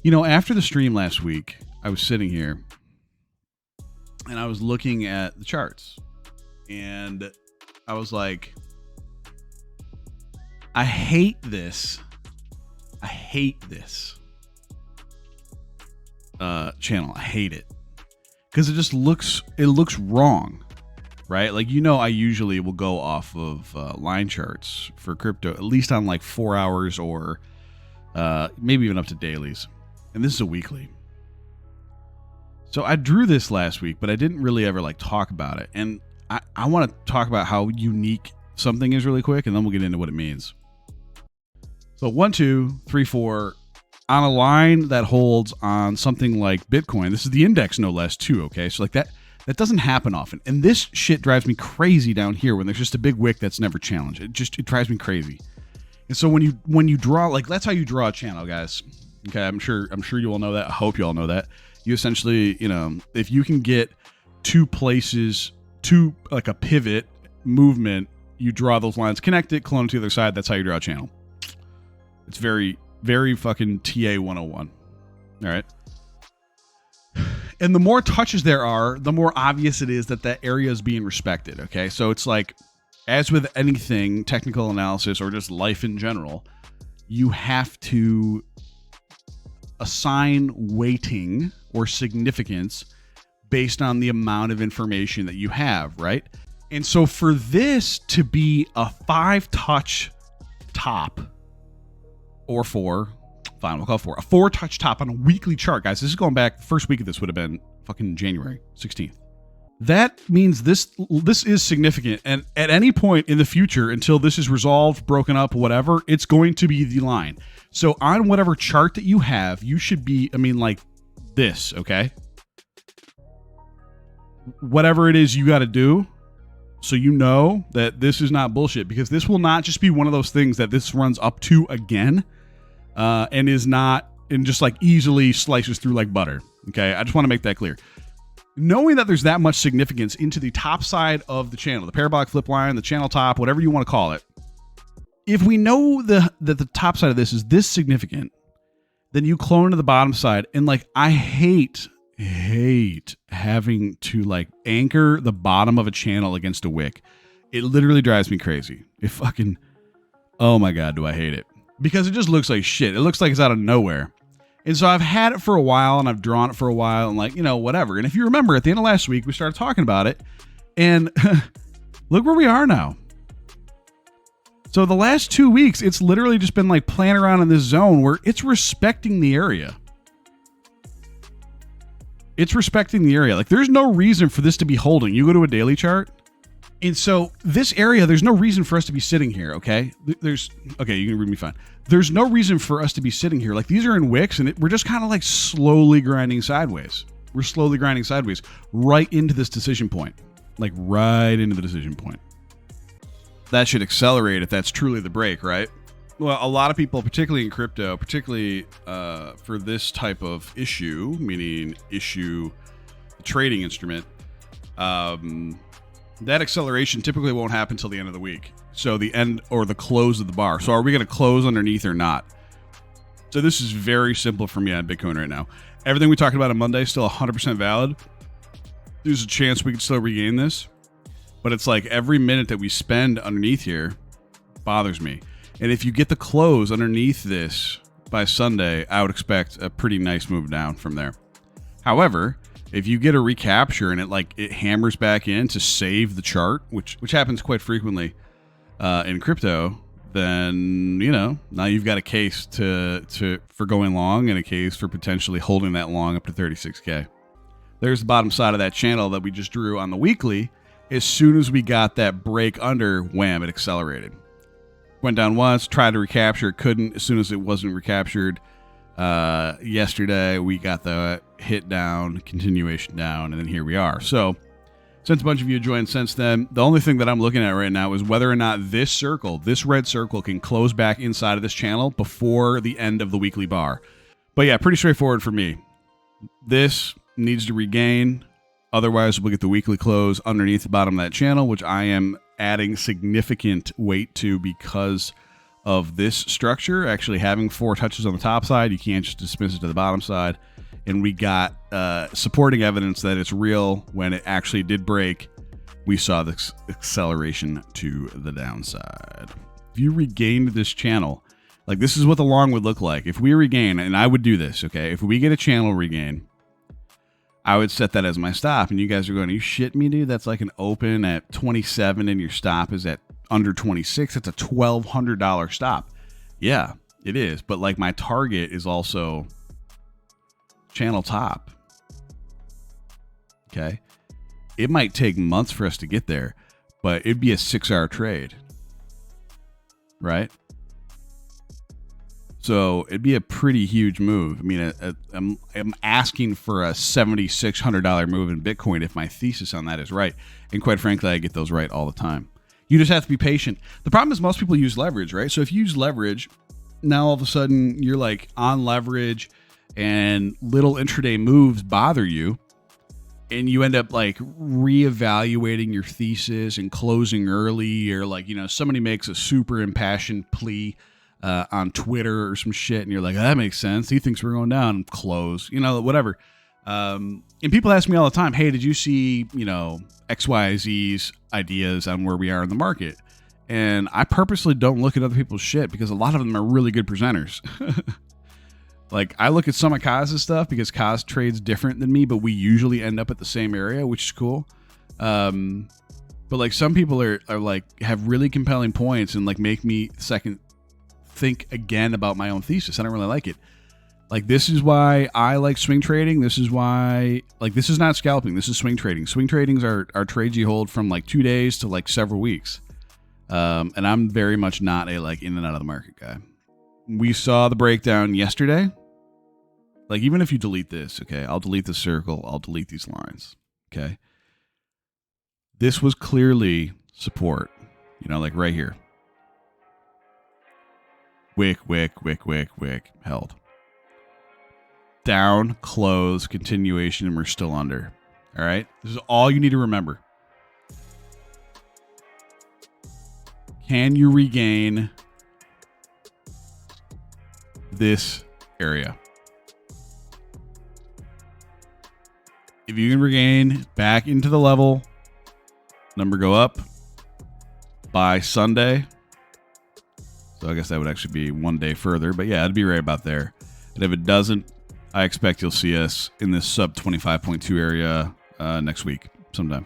You know, after the stream last week, I was sitting here and I was looking at the charts and I was like, I hate this. I hate this channel. I hate it because it looks wrong, right? Like, you know, I usually will go off of line charts for crypto, at least on like 4 hours or maybe even up to dailies. And this is a weekly. So I drew this last week, but I didn't really ever like talk about it. And I want to talk about how unique something is really quick, and then we'll get into what it means. So 1, 2, 3, 4 on a line that holds on something like Bitcoin. This is the index, no less, too. Okay, so like that doesn't happen often, and this shit drives me crazy down here when there's just a big wick that's never challenged. It drives me crazy. And so when you draw, like, that's how you draw a channel, guys. Okay, I'm sure you all know that. I hope you all know that. You essentially, you know, if you can get two places, like a pivot movement, you draw those lines, connect it, clone it to the other side. That's how you draw a channel. It's very, very fucking TA 101. All right. And the more touches there are, the more obvious it is that that area is being respected. Okay. So it's like, as with anything, technical analysis or just life in general, you have to assign weighting or significance based on the amount of information that you have, right? And so for this to be a 5-touch top, or 4, fine, we'll call it 4, a 4-touch top on a weekly chart, guys. This is going back, the first week of this would have been fucking January 16th. That means this is significant, and at any point in the future, until this is resolved, broken up, whatever, it's going to be the line. So on whatever chart that you have, you should be, I mean, like this, okay? Whatever it is you got to do, so you know that this is not bullshit, because this will not just be one of those things that this runs up to again, and is not, and just like easily slices through like butter, okay? I just want to make that clear. Knowing that there's that much significance into the top side of the channel, the parabolic flip line, the channel top, whatever you want to call it, if we know that the top side of this is this significant, then you clone to the bottom side. And like, I hate having to like anchor the bottom of a channel against a wick. It literally drives me crazy. It fucking, oh my God, do I hate it. Because it just looks like shit. It looks like it's out of nowhere. And so I've had it for a while, and I've drawn it for a while, and like, you know, whatever. And if you remember, at the end of last week, we started talking about it, and look where we are now. So the last 2 weeks, it's literally just been like playing around in this zone where it's respecting the area. It's respecting the area. Like, there's no reason for this to be holding. You go to a daily chart, and so this area, there's no reason for us to be sitting here, okay? Okay, you can read me fine. There's no reason for us to be sitting here. Like, these are in wicks, and we're just kind of like slowly grinding sideways. We're slowly grinding sideways right into this decision point. Like, right into the decision point. That should accelerate if that's truly the break, right? Well, a lot of people, particularly in crypto, particularly for this type of issue, meaning trading instrument, that acceleration typically won't happen until the end of the week. So the end or the close of the bar. So are we going to close underneath or not? So this is very simple for me on Bitcoin right now. Everything we talked about on Monday is still 100% valid. There's a chance we can still regain this. But it's like every minute that we spend underneath here bothers me. And if you get the close underneath this by Sunday, I would expect a pretty nice move down from there. However, if you get a recapture and it hammers back in to save the chart, which happens quite frequently in crypto, then, you know, now you've got a case for going long and a case for potentially holding that long up to 36K. There's the bottom side of that channel that we just drew on the weekly. As soon as we got that break under, wham, it accelerated. Went down once, tried to recapture, couldn't. As soon as it wasn't recaptured, yesterday we got the hit down, continuation down, and then here we are. So since a bunch of you joined since then, the only thing that I'm looking at right now is whether or not this circle, this red circle, can close back inside of this channel before the end of the weekly bar. But yeah, pretty straightforward for me. This needs to regain. Otherwise, we'll get the weekly close underneath the bottom of that channel, which I am adding significant weight to because of this structure actually having 4 touches on the top side. You can't just dismiss it to the bottom side. And we got supporting evidence that it's real. When it actually did break, we saw this acceleration to the downside. If you regained this channel, like this is what the long would look like. If we regain, and I would do this, okay? If we get a channel regain, I would set that as my stop. And you guys are going, you shit me, dude? That's like an open at 27 and your stop is at under 26. That's a $1,200 stop. Yeah, it is. But like my target is also channel top. Okay. It might take months for us to get there, but it'd be a 6-hour trade. Right? So it'd be a pretty huge move. I mean, I'm asking for a $7,600 move in Bitcoin if my thesis on that is right. And quite frankly, I get those right all the time. You just have to be patient. The problem is most people use leverage, right? So if you use leverage, now all of a sudden you're like on leverage and little intraday moves bother you. And you end up like reevaluating your thesis and closing early, or like, you know, somebody makes a super impassioned plea on Twitter or some shit, and you're like, oh, that makes sense. He thinks we're going down, and close, you know, whatever. And people ask me all the time, hey, did you see, you know, XYZ's ideas on where we are in the market? And I purposely don't look at other people's shit because a lot of them are really good presenters. Like, I look at some of Kaz's stuff because Kaz trades different than me, but we usually end up at the same area, which is cool. But like some people are like have really compelling points and like make me second think again about my own thesis. I don't really like it. Like, this is why I like swing trading. This is why, like, this is not scalping. This is swing trading. Swing tradings are trades you hold from like 2 days to like several weeks. And I'm very much not a like in and out of the market guy. We saw the breakdown yesterday. Like, even if you delete this, okay, I'll delete the circle. I'll delete these lines, okay? This was clearly support, you know, like right here. Wick, held. Down, close, continuation, and we're still under. All right? This is all you need to remember. Can you regain this area? If you can regain back into the level, number go up by Sunday. So I guess that would actually be 1 day further. But yeah, it'd be right about there. And if it doesn't, I expect you'll see us in this sub 25.2 area next week sometime.